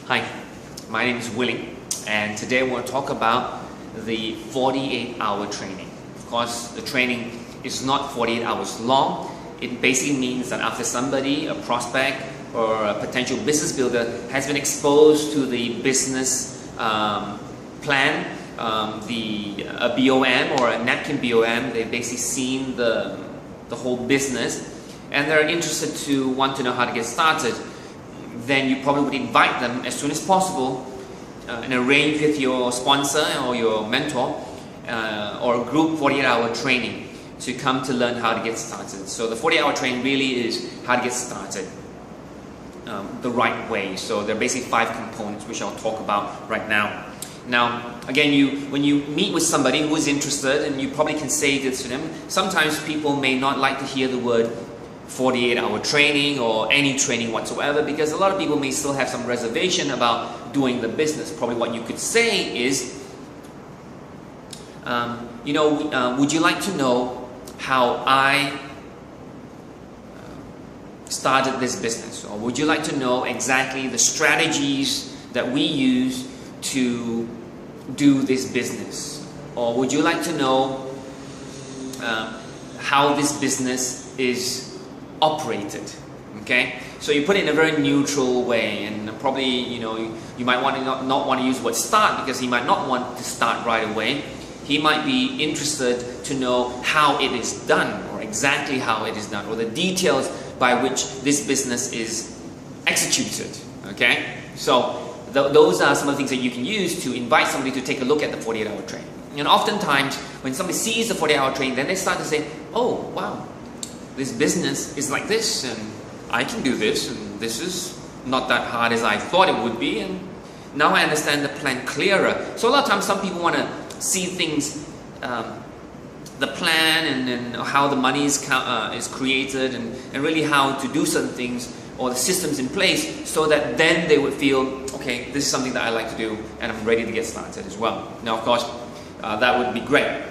Hi, my name is Willie, and today I want to talk about the 48-hour training. Of course, the training is not 48 hours long. It basically means that after somebody, a prospect or a potential business builder, has been exposed to the business plan, a BOM or a napkin BOM, they've basically seen the whole business, and they're interested to want to know how to get started. Then you probably would invite them as soon as possible and arrange with your sponsor or your mentor or a group 48-hour training to come to learn how to get started. So the 48-hour training really is how to get started the right way. So there are basically 5 components which I'll talk about right now. Now, again, when you meet with somebody who is interested, and you probably can say this to them, sometimes people may not like to hear the word 48-hour training or any training whatsoever, because a lot of people may still have some reservation about doing the business. Probably what you could say is, would you like to know how I started this business? Or would you like to know exactly the strategies that we use to do this business? Or would you like to know how this business is operated? Okay, so you put it in a very neutral way, and probably you might want to not want to use the word start, because he might not want to start right away. He might be interested to know how it is done, or exactly how it is done, or the details by which this business is executed. Okay, so those are some of the things that you can use to invite somebody to take a look at the 48-hour training. And oftentimes when somebody sees the 48-hour training, then they start to say, oh wow, this business is like this, and I can do this, and this is not that hard as I thought it would be, and now I understand the plan clearer. So a lot of times some people want to see things, the plan and how the money is created, and really how to do certain things, or the systems in place, so that then they would feel, okay, this is something that I like to do, and I'm ready to get started as well. Now, of course, that would be great.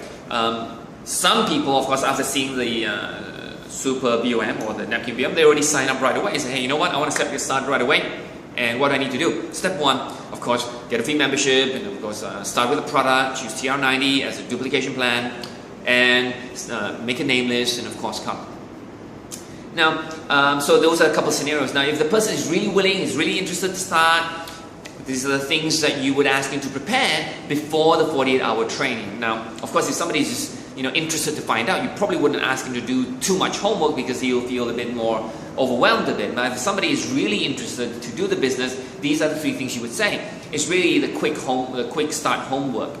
Some people, of course, after seeing the Super BOM or the Napkin BOM, they already sign up right away and say, hey, you know what, I want to get started right away, and what do I need to do? Step 1, of course, get a free membership, and of course, start with a product, choose TR90 as a duplication plan, and make a name list, and of course, come. Now, so those are a couple of scenarios. Now, if the person is really willing, is really interested to start, these are the things that you would ask him to prepare before the 48-hour training. Now, of course, if somebody is just interested to find out, you probably wouldn't ask him to do too much homework, because he'll feel a bit more overwhelmed a bit. Now, if somebody is really interested to do the business, these are the 3 things you would say. It's really the quick start homework,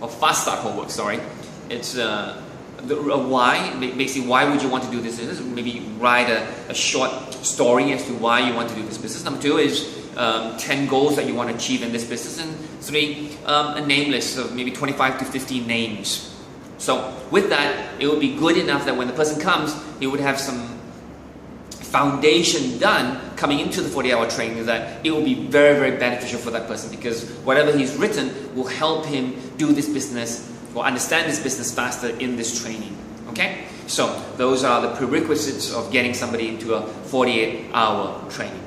or fast start homework. Sorry, it's why. Basically, why would you want to do this business? Maybe write a short story as to why you want to do this business. Number 2 is 10 goals that you want to achieve in this business, and 3, a name list of maybe 25 to 50 names. So with that, it would be good enough that when the person comes, he would have some foundation done coming into the 48-hour training, that it will be very, very beneficial for that person, because whatever he's written will help him do this business or understand this business faster in this training. Okay? So those are the prerequisites of getting somebody into a 48-hour training.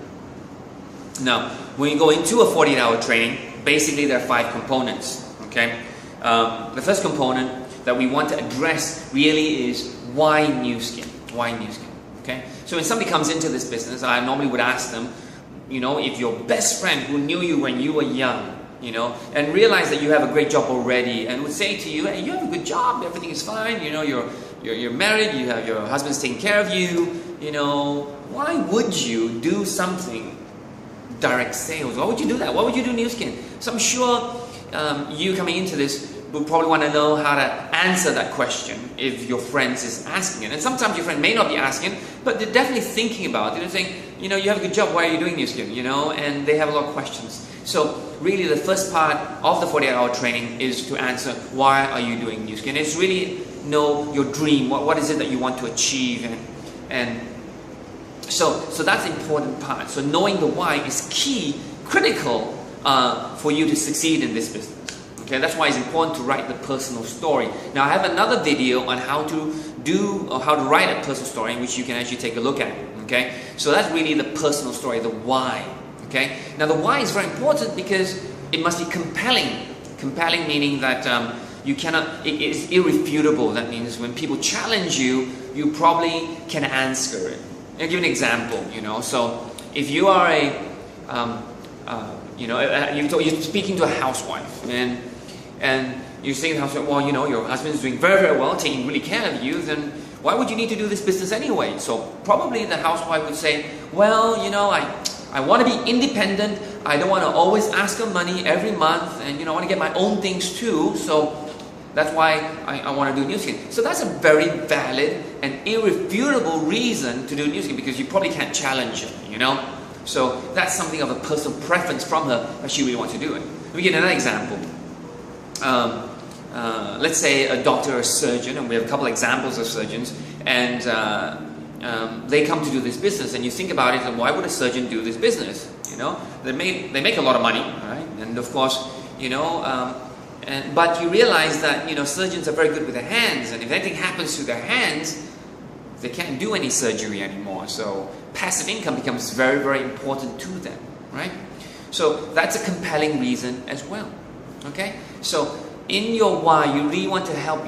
Now, when you go into a 48-hour training, basically there are 5 components. Okay? The first component that we want to address really is, why Nu Skin? Why Nu Skin? Okay? So when somebody comes into this business, I normally would ask them, if your best friend who knew you when you were young, and realized that you have a great job already, and would say to you, hey, you have a good job, everything is fine, you're married, you have your husband's taking care of you, why would you do something direct sales? Why would you do that? Why would you do Nu Skin? So I'm sure you coming into this would probably want to know how to answer that question if your friend is asking it. And sometimes your friend may not be asking, but they're definitely thinking about it. They're saying, you have a good job, why are you doing Nu Skin? And they have a lot of questions. So really the first part of the 48-hour training is to answer, why are you doing Nu Skin? It's really know your dream, what is it that you want to achieve, and so that's the important part. So knowing the why is key, critical for you to succeed in this business. Okay, that's why it's important to write the personal story. Now I have another video on how to write a personal story, which you can actually take a look at. Okay, so that's really the personal story, the why. Okay. Now the why is very important because it must be compelling. Compelling meaning that you cannot. It is irrefutable. That means when people challenge you, you probably can answer it. I'll give you an example. So if you are you're speaking to a housewife and you're saying to the housewife, well, your husband is doing very, very well, taking really care of you, then why would you need to do this business anyway? So probably the housewife would say, well, I want to be independent. I don't want to always ask for money every month, and I want to get my own things too. So that's why I want to do Nu Skin. So that's a very valid and irrefutable reason to do Nu Skin because you probably can't challenge it, So that's something of a personal preference from her that she really wants to do it. Let me give another example. Let's say a doctor or a surgeon, and we have a couple examples of surgeons, and they come to do this business, and you think about it, and why would a surgeon do this business? They make a lot of money, right? And of course, but you realize that surgeons are very good with their hands, and if anything happens to their hands, they can't do any surgery anymore. So passive income becomes very, very important to them, right? So that's a compelling reason as well. Okay, so in your why, you really want to help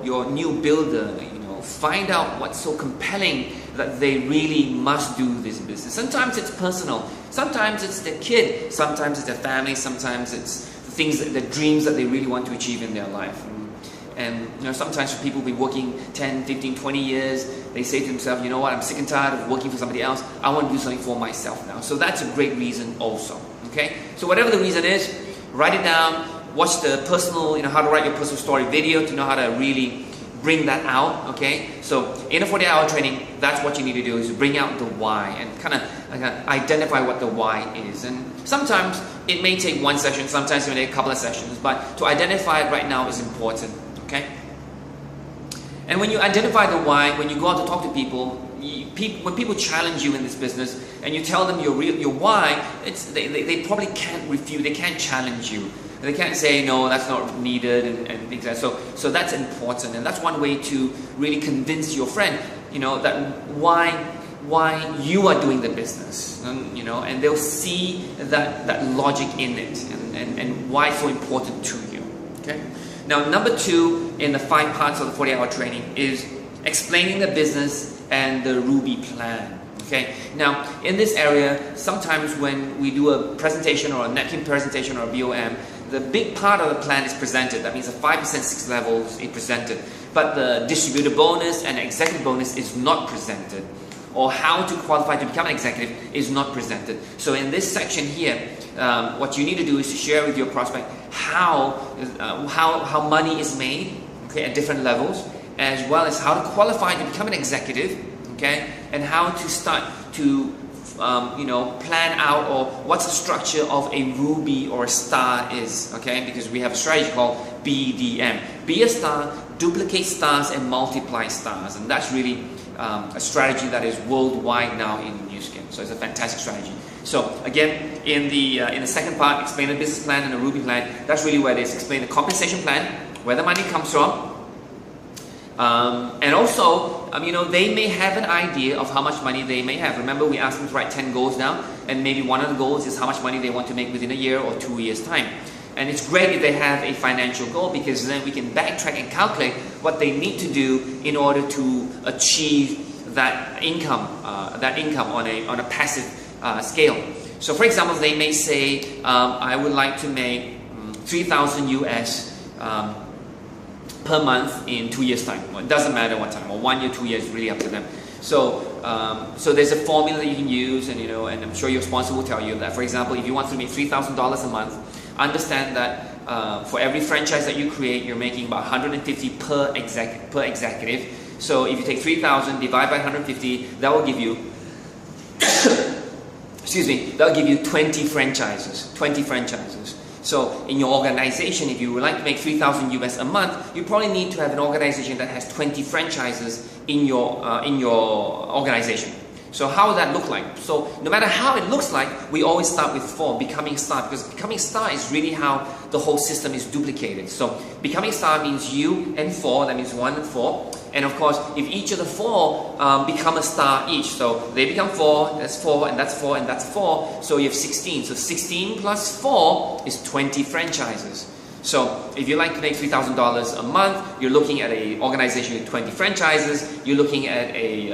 your new builder, find out what's so compelling that they really must do this business. Sometimes it's personal, sometimes it's their kid, sometimes it's their family, sometimes it's the dreams that they really want to achieve in their life. And sometimes people be working 10, 15, 20 years, they say to themselves, you know what, I'm sick and tired of working for somebody else, I want to do something for myself now. So that's a great reason also. Okay, so whatever the reason is, write it down. Watch the personal, how to write your personal story video to know how to really bring that out, okay? So in a 48-hour training, that's what you need to do, is to bring out the why and kind of identify what the why is. And sometimes it may take one session, sometimes it may take a couple of sessions, but to identify it right now is important, okay? And when you identify the why, when you go out to talk to people, when people challenge you in this business and you tell them your why, they probably can't refute, they can't challenge you. They can't say, no, that's not needed and things like that. So that's important, and that's one way to really convince your friend, that why you are doing the business, and they'll see that logic in it and why it's so important to you. Okay. Now, number 2 in the 5 parts of the 48-hour training is explaining the business and the Ruby plan. Okay. Now, in this area, sometimes when we do a presentation or a napkin presentation or a BOM, the big part of the plan is presented. That means the 5%, 6 levels is presented. But the distributor bonus and executive bonus is not presented. Or how to qualify to become an executive is not presented. So in this section here, what you need to do is to share with your prospect how money is made, okay, at different levels, as well as how to qualify to become an executive, okay, and how to start to plan out, or what's the structure of a ruby or a star is, okay? Because we have a strategy called BDM. Be a star, duplicate stars, and multiply stars. And that's really a strategy that is worldwide now in Nu Skin. So it's a fantastic strategy. So again, in the second part, explain the business plan and the ruby plan. That's really where it is. Explain the compensation plan, where the money comes from. And also, they may have an idea of how much money they may have. Remember, we asked them to write 10 goals down, and maybe one of the goals is how much money they want to make within a year or 2 years' time. And it's great if they have a financial goal, because then we can backtrack and calculate what they need to do in order to achieve that income on a passive scale. So, for example, they may say, I would like to make 3,000 US per month in 2 years' time. Well, it doesn't matter what time, or 1 year, 2 years, really up to them. So, so there's a formula that you can use, and and I'm sure your sponsor will tell you that. For example, if you want to make $3,000 a month, understand that for every franchise that you create, you're making about 150 per executive. So if you take 3,000, divide by 150, that will give you, excuse me, that will give you 20 franchises. 20 franchises. So in your organization, if you would like to make 3,000 US a month, you probably need to have an organization that has 20 franchises in your organization. So how would that look like? So no matter how it looks like, we always start with 4, becoming a star, because becoming a star is really how the whole system is duplicated. So becoming a star means you and 4, that means 1 and 4. And of course, if each of the 4 become a star each, so they become 4, that's 4, and that's 4, and that's 4, so you have 16. So 16 plus 4 is 20 franchises. So if you like to make $3,000 a month, you're looking at an organization with 20 franchises, you're looking at a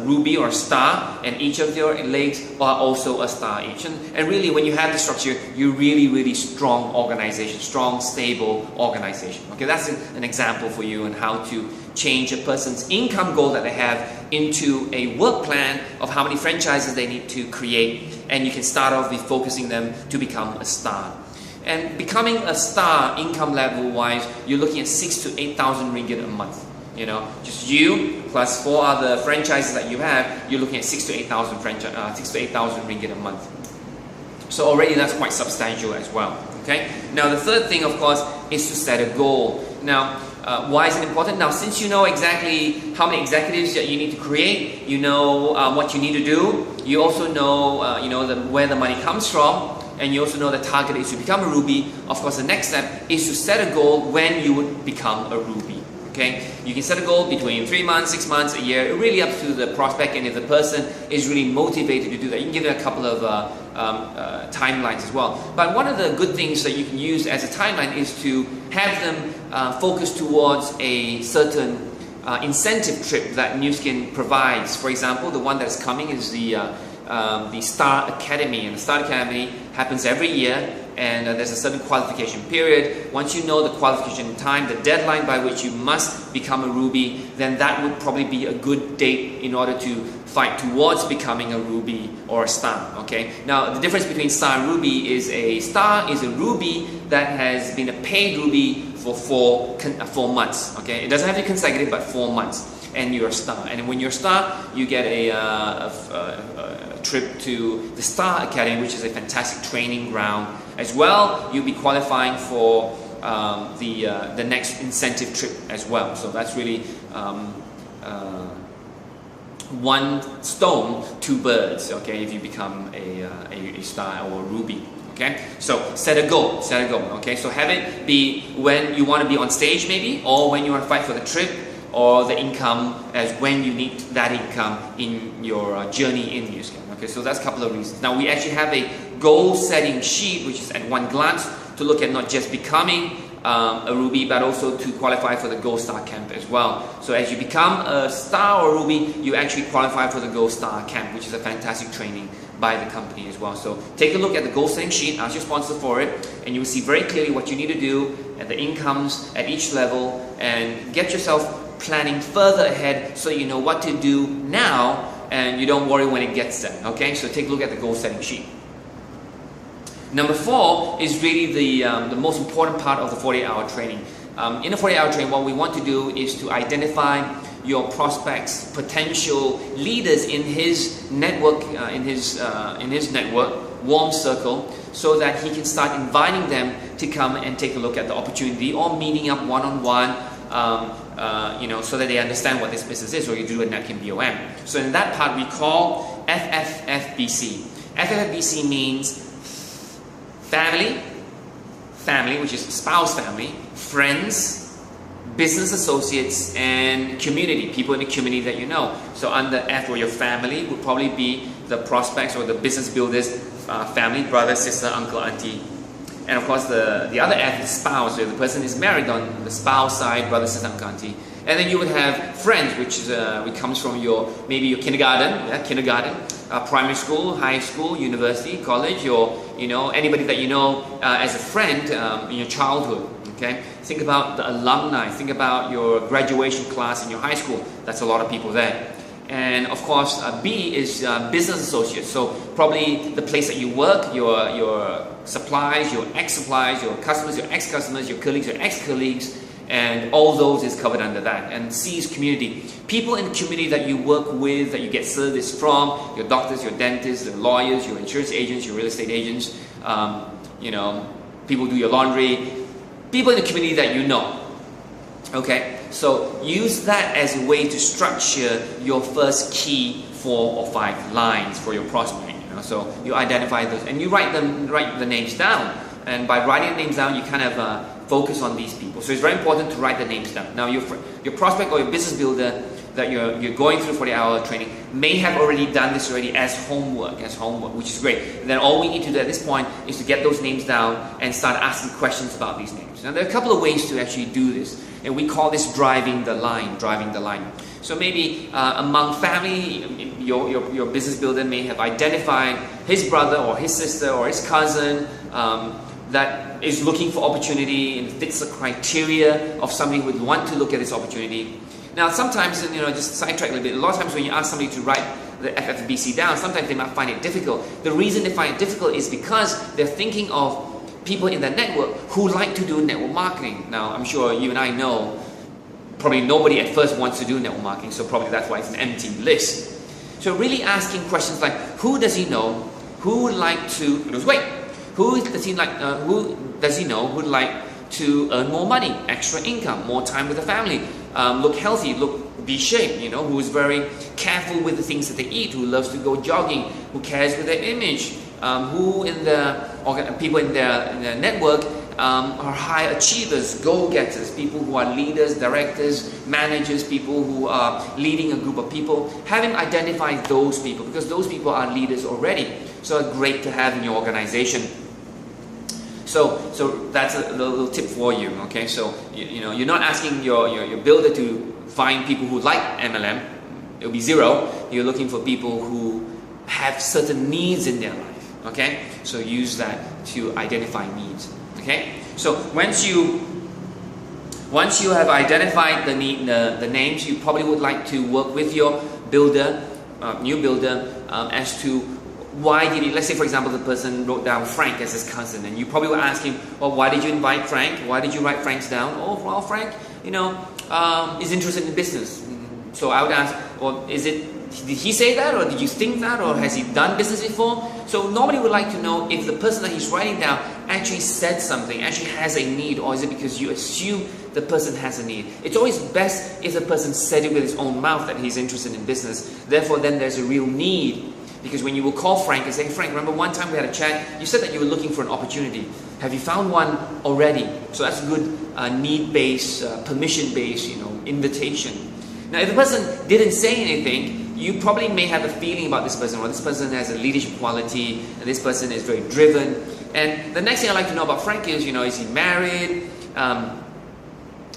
ruby or a star, and each of your legs are also a star each. And really, when you have the structure, you're really strong organization, strong, stable organization. Okay, that's an example for you on how to change a person's income goal that they have into a work plan of how many franchises they need to create, and you can start off with focusing them to become a star. And becoming a star, income level wise, you're looking at 6,000 to 8,000 ringgit a month. You know, just you plus 4 other franchises that you have, you're looking at 6,000 to 8,000 ringgit a month. So already that's quite substantial as well. Okay. Now the third thing, of course, is to set a goal. Now, why is it important? Now, since you know exactly how many executives that you need to create, you know what you need to do. You also know, where the money comes from. And you also know the target is to become a Ruby. Of course, the next step is to set a goal when you would become a Ruby. Okay, you can set a goal between 3 months, 6 months, a year. Really up to the prospect, and if the person is really motivated to do that, you can give them a couple of timelines as well. But one of the good things that you can use as a timeline is to have them focus towards a certain incentive trip that New Skin provides. For example, the one that's coming is the Star Academy, and the Star Academy happens every year, and there's a certain qualification period. Once you know the qualification time, the deadline by which you must become a Ruby, then that would probably be a good date in order to fight towards becoming a Ruby or a Star. Okay. Now the difference between Star and Ruby is a Star is a Ruby that has been a paid Ruby for 4 months. Okay. It doesn't have to be consecutive, but 4 months. And you're a star. And when you're a star, you get a trip to the Star Academy, which is a fantastic training ground. As well, you'll be qualifying for the next incentive trip as well. So that's really one stone, 2 birds. Okay, if you become a star or a Ruby. Okay, so set a goal. Okay, so have it be when you want to be on stage, maybe, or when you want to fight for the trip, or the income as when you need that income in your journey in New Skin. Okay, so that's a couple of reasons. Now we actually have a goal setting sheet, which is at one glance to look at not just becoming a Ruby, but also to qualify for the Gold Star Camp as well. So as you become a Star or Ruby, you actually qualify for the Gold Star Camp, which is a fantastic training by the company as well. So take a look at the goal setting sheet, ask your sponsor for it, and you will see very clearly what you need to do and the incomes at each level, and get yourself planning further ahead so you know what to do now and you don't worry when it gets there. Okay, so take a look at the goal setting sheet. Number 4 is really the most important part of the 48-hour training. In the 48-hour training, what we want to do is to identify your prospects, potential leaders in his network, in his network, warm circle, so that he can start inviting them to come and take a look at the opportunity, or meeting up one-on-one, so that they understand what this business is, or you do a napkin BOM. So in that part we call FFFBC. FFFBC means family, which is spouse family, friends, business associates, and community, people in the community that you know. So under F, or your family, would probably be the prospects or the business builders, family, brother, sister, uncle, auntie. And of course the other F is spouse, so the person is married on the spouse side, brother, sister, uncle, auntie. And then you would have friends, which comes from maybe your kindergarten, primary school, high school, university, college, or anybody that you know as a friend in your childhood. Okay, think about the alumni. Think about your graduation class in your high school. That's a lot of people there. And of course, B is business associates. So probably the place that you work, your supplies, your ex-supplies, your customers, your ex-customers, your colleagues, your ex-colleagues, and all those is covered under that. And C is community. People in the community that you work with, that you get service from, your doctors, your dentists, your lawyers, your insurance agents, your real estate agents, people who do your laundry, people in the community that you know. Okay, so use that as a way to structure your first key 4 or 5 lines for your prospect. So you identify those and you write the names down. And by writing the names down, you kind of focus on these people. So it's very important to write the names down. Now your prospect or your business builder that you're going through for the hour training may have already done this already as homework, which is great. And then all we need to do at this point is to get those names down and start asking questions about these names. Now there are a couple of ways to actually do this, and we call this driving the line. So maybe among family, your business builder may have identified his brother or his sister or his cousin that is looking for opportunity and fits the criteria of somebody who would want to look at this opportunity. Now sometimes, just sidetrack a little bit, a lot of times when you ask somebody to write the FFFBC down, sometimes they might find it difficult. The reason they find it difficult is because they're thinking of people in their network who like to do network marketing. Now I'm sure you and I know probably nobody at first wants to do network marketing, so probably that's why it's an empty list. So really asking questions like, who does he know who would like to lose weight? Who does he know who would like to earn more money, extra income, more time with the family, look healthy, be shaped, who is very careful with the things that they eat, who loves to go jogging, who cares with their image, who in people in their network are high achievers, go-getters, people who are leaders, directors, managers, people who are leading a group of people. Having identified those people, because those people are leaders already, so great to have in your organization. So that's a little tip for you. Okay, so you're not asking your builder to find people who like MLM. It'll be 0. You're looking for people who have certain needs in their life. Okay, so use that to identify needs. Okay, so once you have identified the names, you probably would like to work with your builder, new builder, as to why did he, let's say for example the person wrote down Frank as his cousin, and you probably will ask him, well, why did you invite Frank? Why did you write Frank's down? Oh, well, Frank, is interested in business. So I would ask, well, did he say that, or did you think that, or has he done business before? So nobody would like to know if the person that he's writing down actually said something, actually has a need, or is it because you assume the person has a need. It's always best if the person said it with his own mouth that he's interested in business. Therefore, then there's a real need. Because when you will call Frank and say, Frank, remember one time we had a chat, you said that you were looking for an opportunity. Have you found one already? So that's a good need-based, permission-based, invitation. Now, if the person didn't say anything, you probably may have a feeling about this person, or this person has a leadership quality, and this person is very driven. And the next thing I'd like to know about Frank is, is he married?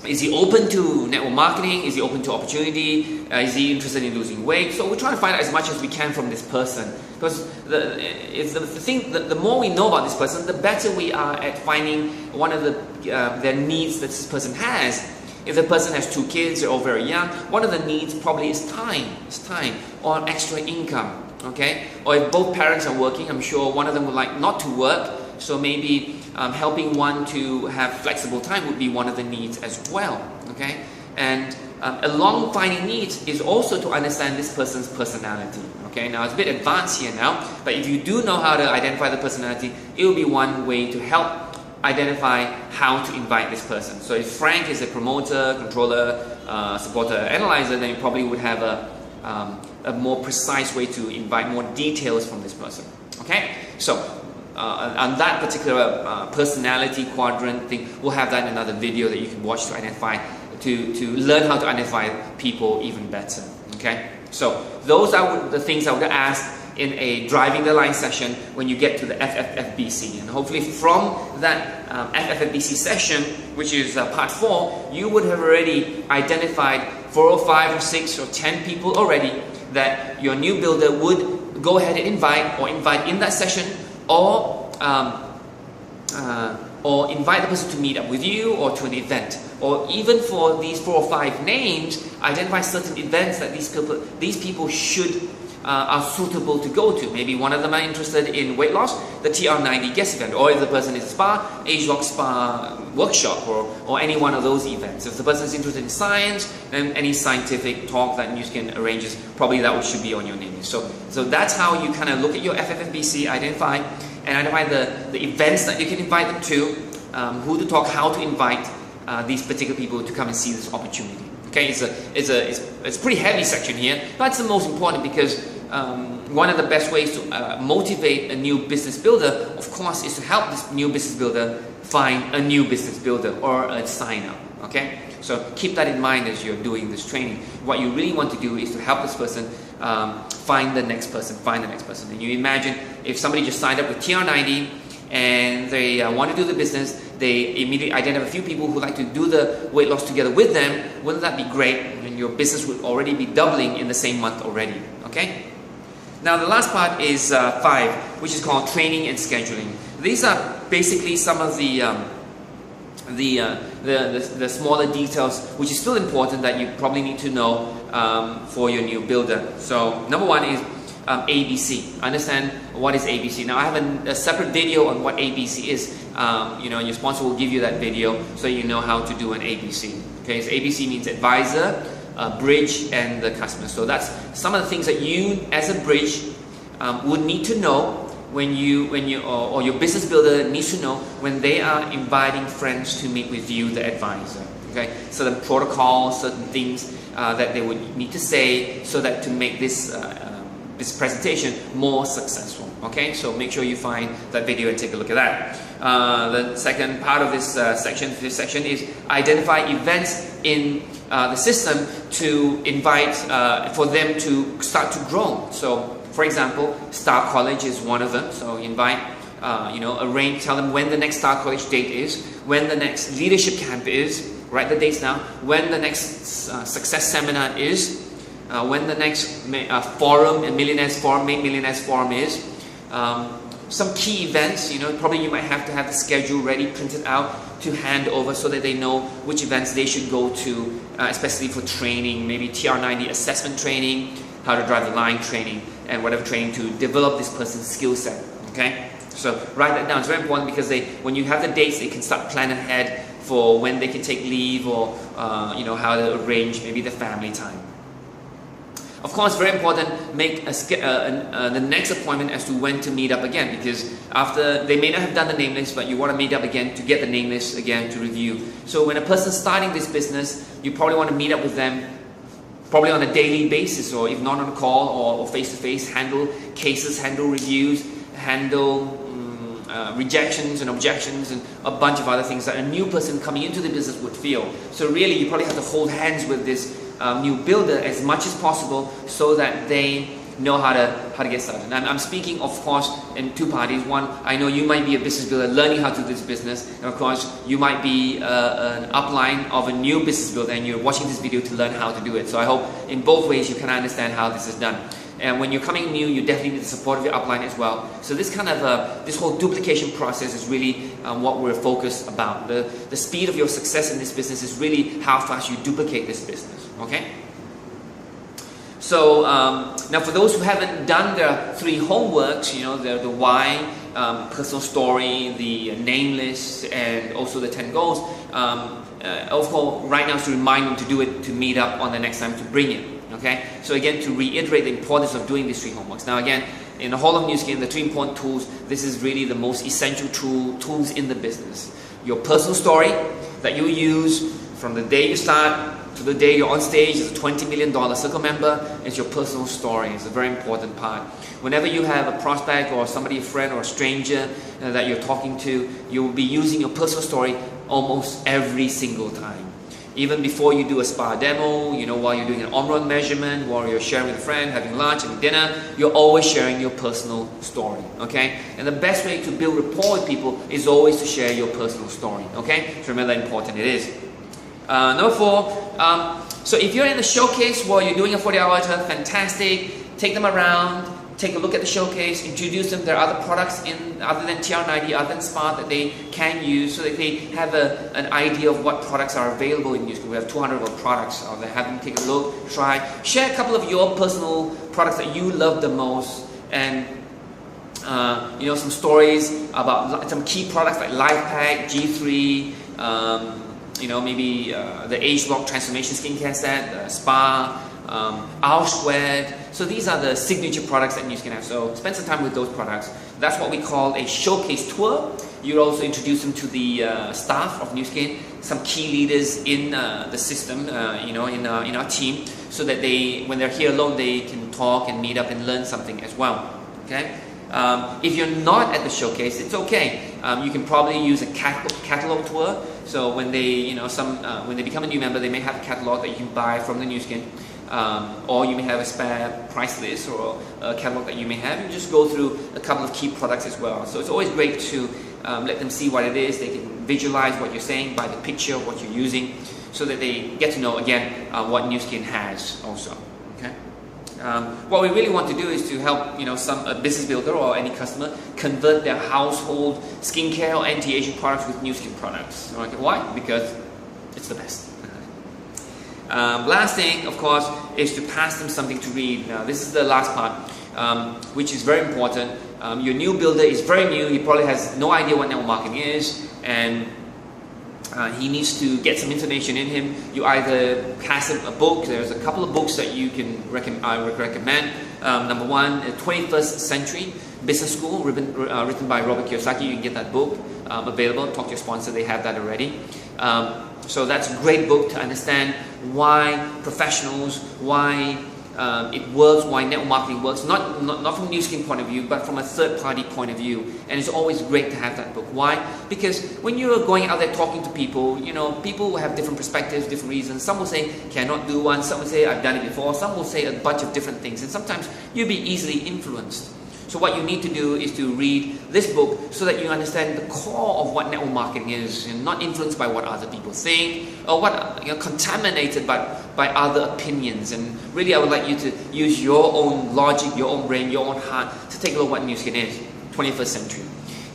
Is he open to network marketing? Is he open to opportunity? Is he interested in losing weight? So we're trying to find out as much as we can from this person, because the more we know about this person, the better we are at finding one of their needs that this person has. If the person has 2 kids or very young, one of the needs probably is time. Or extra income. Okay? Or if both parents are working, I'm sure one of them would like not to work. So maybe helping one to have flexible time would be one of the needs as well. Okay? And along finding needs is also to understand this person's personality. Okay? Now it's a bit advanced here now, but if you do know how to identify the personality, it will be one way to help identify how to invite this person. So if Frank is a promoter, controller, supporter, analyzer, then you probably would have a more precise way to invite more details from this person. Okay? So on that particular personality quadrant thing, we'll have that in another video that you can watch to identify, to learn how to identify people even better. Okay? So those are the things I would ask in a driving the line session when you get to the FFFBC, and hopefully from that FFFBC session, which is part 4, you would have already identified 4 or 5 or 6 or 10 people already that your new builder would go ahead and invite in that session, or invite the person to meet up with you or to an event. Or even for these 4 or 5 names, identify certain events that these people should are suitable to go to. Maybe one of them are interested in weight loss, the TR90 guest event, or if the person is spa, age-lock spa workshop, or any one of those events. If the person is interested in science, then any scientific talk that you can arrange, probably that should be on your name. So that's how you kind of look at your FFFBC, identify the events that you can invite them to, who to talk, how to invite these particular people to come and see this opportunity. Okay, it's a pretty heavy section here, but it's the most important, because one of the best ways to motivate a new business builder, of course, is to help this new business builder find a new business builder or a sign up. Okay, so keep that in mind as you're doing this training. What you really want to do is to help this person find the next person, And you imagine if somebody just signed up with TR90 and they want to do the business, they immediately identify a few people who like to do the weight loss together with them. Wouldn't that be great? And your business would already be doubling in the same month already. Okay. Now the last part is 5, which is called training and scheduling. These are basically some of the smaller details, which is still important that you probably need to know for your new builder. So number 1 is ABC. Understand what is ABC. Now I have a separate video on what ABC is. Your sponsor will give you that video so you know how to do an ABC. Okay, so ABC means advisor, bridge, and the customer. So that's some of the things that you, as a bridge, would need to know when you or your business builder needs to know when they are inviting friends to meet with you, the advisor. Okay, certain protocols, certain things that they would need to say so that to make this presentation more successful. Okay, so make sure you find that video and take a look at that. The second part of this section is identify events in the system to invite for them to start to grow. So, for example, Star College is one of them. So invite, arrange, tell them when the next Star College date is, when the next leadership camp is. Write the dates down. When the next success seminar is. When the next forum, and Millionaires Forum, Make Millionaires Forum is. Some key events, probably you might have to have the schedule ready, printed out to hand over so that they know which events they should go to, especially for training, maybe TR90 assessment training, how to drive the line training, and whatever training to develop this person's skill set. Okay, so write that down. It's very important because when you have the dates, they can start planning ahead for when they can take leave or how to arrange maybe the family time. Of course, very important, make the next appointment as to when to meet up again, because after they may not have done the name list, but you want to meet up again to get the name list again to review. So when a person's starting this business, you probably want to meet up with them probably on a daily basis, or if not on a call or face-to-face, handle cases, handle reviews, handle rejections and objections and a bunch of other things that a new person coming into the business would feel. So really, you probably have to hold hands with this new builder as much as possible so that they know how to get started. And I'm speaking, of course, in two parties. One, I know you might be a business builder learning how to do this business, and of course, you might be an upline of a new business builder and you're watching this video to learn how to do it. So I hope in both ways you can understand how this is done. And when you're coming new, you definitely need the support of your upline as well. So this kind of this whole duplication process is really what we're focused about. The speed of your success in this business is really how fast you duplicate this business. Okay. So now, for those who haven't done the 3 homeworks, the why, personal story, the name list, and also the 10 goals. Of course, right now is to remind them to do it, to meet up on the next time, to bring it. Okay, so again, to reiterate the importance of doing these 3 homeworks. Now again, in the whole of Nu Skin, the 3 important tools, this is really the most essential tools in the business. Your personal story that you use from the day you start to the day you're on stage as a $20 million circle member. Is your personal story. It's a very important part. Whenever you have a prospect or somebody, a friend or a stranger that you're talking to, you will be using your personal story almost every single time. Even before you do a spa demo, while you're doing an on-run measurement, while you're sharing with a friend, having lunch, having dinner, you're always sharing your personal story, okay? And the best way to build rapport with people is always to share your personal story, okay? So remember how important it is. Number 4, so if you're in the showcase while you're doing a 40-hour challenge, fantastic. Take them around. Take a look at the showcase, introduce them. There are other products other than TR90, other than Spa that they can use so that they have an idea of what products are available in Nu Skin. We have 200 of our products out there. Have them take a look, try. Share a couple of your personal products that you love the most, and some stories about some key products like Life Pack, G3, maybe the Age Lock Transformation Skincare Set, Spa, R Squared. So these are the signature products that Nu Skin have. So spend some time with those products. That's what we call a showcase tour. You also introduce them to the staff of Nu Skin, some key leaders in the system, in our team, so that when they're here alone, they can talk and meet up and learn something as well. Okay. If you're not at the showcase, it's okay. You can probably use a catalog tour. So when they, when they become a new member, they may have a catalog that you can buy from the New Skin, or you may have a spare price list or a catalog that you may have. You just go through a couple of key products as well. So it's always great to let them see what it is. They can visualize what you're saying by the picture of what you're using, so that they get to know again what New Skin has also. Okay. What we really want to do is to help a business builder or any customer convert their household skincare or anti-aging products with New Skin products. Okay. Why? Because it's the best. Last thing, of course, is to pass them something to read. Now, this is the last part, which is very important. Your new builder is very new. He probably has no idea what network marketing is, and he needs to get some information in him. You either pass him a book. There's a couple of books that you can I would recommend. Number one, 21st Century Business School, written by Robert Kiyosaki. You can get that book available. Talk to your sponsor, they have that already. So that's a great book to understand why professionals, why it works, why network marketing works, not from New Skin point of view, but from a third-party point of view. And it's always great to have that book. Why? Because when you're going out there talking to people, people will have different perspectives, different reasons. Some will say, cannot do one. Some will say, I've done it before. Some will say a bunch of different things. And sometimes you'll be easily influenced. So what you need to do is to read this book so that you understand the core of what network marketing is, and not influenced by what other people think, or what contaminated by other opinions. And really, I would like you to use your own logic, your own brain, your own heart to take a look at what New Skin is, 21st century.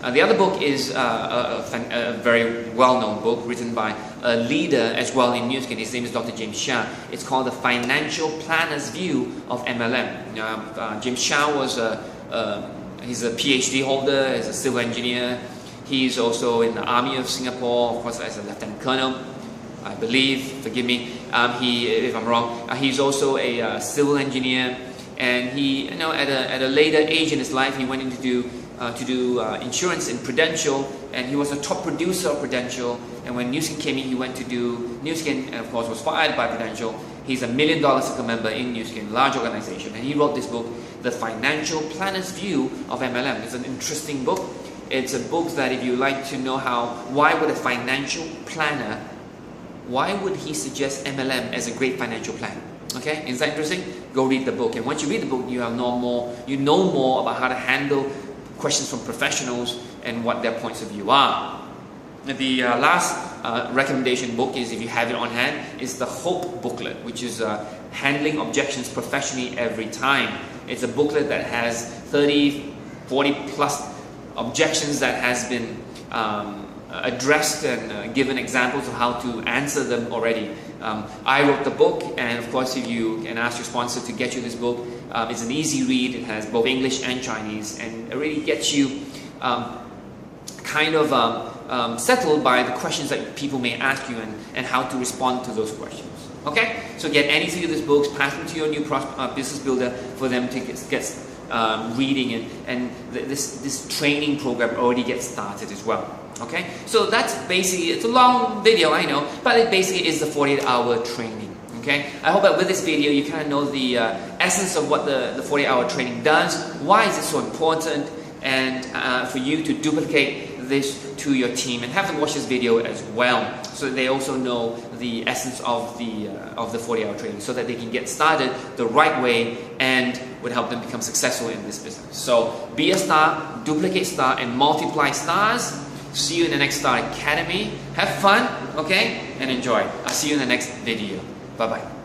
The other book is a very well-known book written by a leader as well in New Skin. His name is Dr. James Shah. It's called The Financial Planner's View of MLM. James Shah was he's a PhD holder, he's a civil engineer. He's also in the Army of Singapore, of course, as a lieutenant colonel, I believe. Forgive me if I'm wrong. He's also a civil engineer, and he, at a later age in his life, he went into to do insurance in Prudential, and he was a top producer of Prudential. And when New Skin came in, he went to do New Skin, and of course was fired by Prudential. He's $1 million circle member in New Skin, large organization, and he wrote this book, The Financial Planner's View of MLM. It's an interesting book. It's a book that if you like to know why would a financial planner, why would he suggest MLM as a great financial plan? Okay, is that interesting? Go read the book, and once you read the book, you know more about how to handle questions from professionals and what their points of view are. The last recommendation book is, if you have it on hand, is the Hope booklet, which is Handling Objections Professionally Every Time. It's a booklet that has 30, 40 plus objections that has been addressed and given examples of how to answer them already. I wrote the book, and of course if you can ask your sponsor to get you this book, it's an easy read. It has both English and Chinese, and it really gets you settled by the questions that people may ask you, and how to respond to those questions. Okay, so get any three of these books, pass them to your new business builder for them to get reading it, and this training program already gets started as well. Okay, so that's basically, it's a long video, I know, but it basically is the 48-hour training. Okay, I hope that with this video you kind of know the essence of what the 48-hour training does, why is it so important, and for you to duplicate this to your team and have them watch this video as well, so that they also know the essence of the 40-hour training, so that they can get started the right way and would help them become successful in this business. So be a star, duplicate star, and multiply stars. See you in the next Star Academy. Have fun, okay, and enjoy. I'll see you in the next video. Bye-bye.